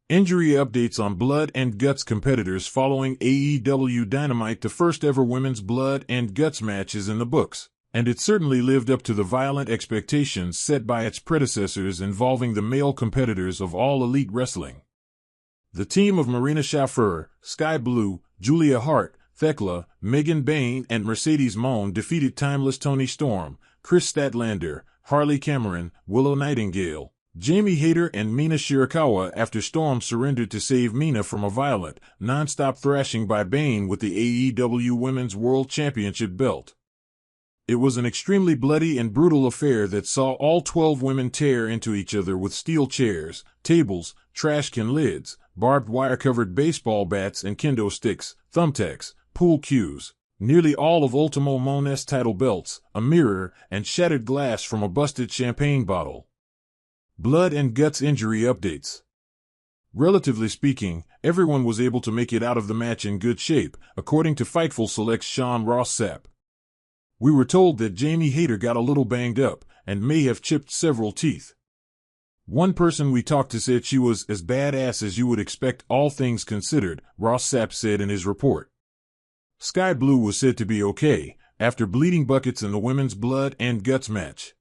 Injury updates on Blood and Guts competitors following AEW Dynamite. The first ever women's Blood and Guts match is in the books, and it certainly lived up to the violent expectations set by its predecessors involving the male competitors of All Elite Wrestling. The team of Marina Shafir, Sky Blue, Julia Hart, Thekla, Megan Bayne, and Mercedes Moné defeated Timeless Toni Storm, Chris Statlander, Harley Cameron, Willow Nightingale, Jamie Hayter, and Mina Shirakawa after Storm surrendered to save Mina from a violent, non-stop thrashing by Bayne with the AEW Women's World Championship belt. It was an extremely bloody and brutal affair that saw all 12 women tear into each other with steel chairs, tables, trash can lids, barbed wire-covered baseball bats and kendo sticks, thumbtacks, pool cues, nearly all of Ultimo Moné's title belts, a mirror, and shattered glass from a busted champagne bottle. Blood and Guts injury updates. Relatively speaking, everyone was able to make it out of the match in good shape, according to Fightful Select's Sean Ross Sapp. We were told that Jamie Hayter got a little banged up, and may have chipped several teeth. One person we talked to said she was as badass as you would expect, all things considered, Ross Sapp said in his report. Sky Blue was said to be okay, after bleeding buckets in the women's Blood and Guts match.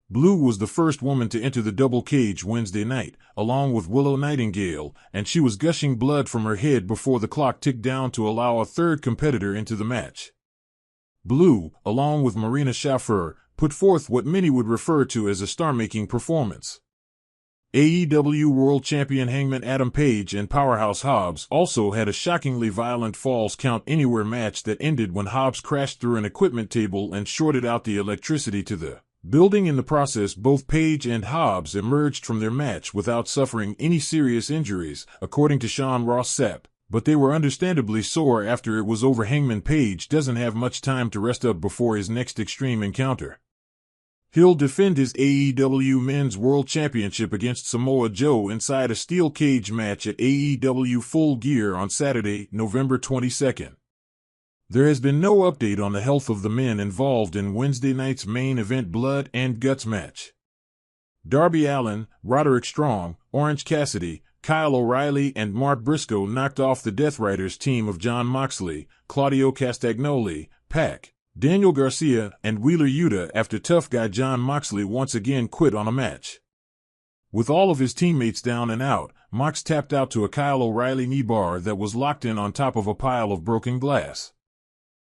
Blue was the first woman to enter the double cage Wednesday night, along with Willow Nightingale, and she was gushing blood from her head before the clock ticked down to allow a third competitor into the match. Blue, along with Marina Shafir, put forth what many would refer to as a star-making performance. AEW World Champion Hangman Adam Page and Powerhouse Hobbs also had a shockingly violent Falls Count Anywhere match that ended when Hobbs crashed through an equipment table and shorted out the electricity to the building. In the process, both Page and Hobbs emerged from their match without suffering any serious injuries, according to Sean Ross Sapp, but they were understandably sore after it was over. Hangman Page doesn't have much time to rest up before his next extreme encounter. He'll defend his AEW Men's World Championship against Samoa Joe inside a steel cage match at AEW Full Gear on Saturday, November 22nd. There has been no update on the health of the men involved in Wednesday night's main event Blood and Guts match. Darby Allin, Roderick Strong, Orange Cassidy, Kyle O'Reilly, and Mark Briscoe knocked off the Death Riders team of Jon Moxley, Claudio Castagnoli, Pac, Daniel Garcia, and Wheeler Yuta after tough guy Jon Moxley once again quit on a match. With all of his teammates down and out, Mox tapped out to a Kyle O'Reilly knee bar that was locked in on top of a pile of broken glass.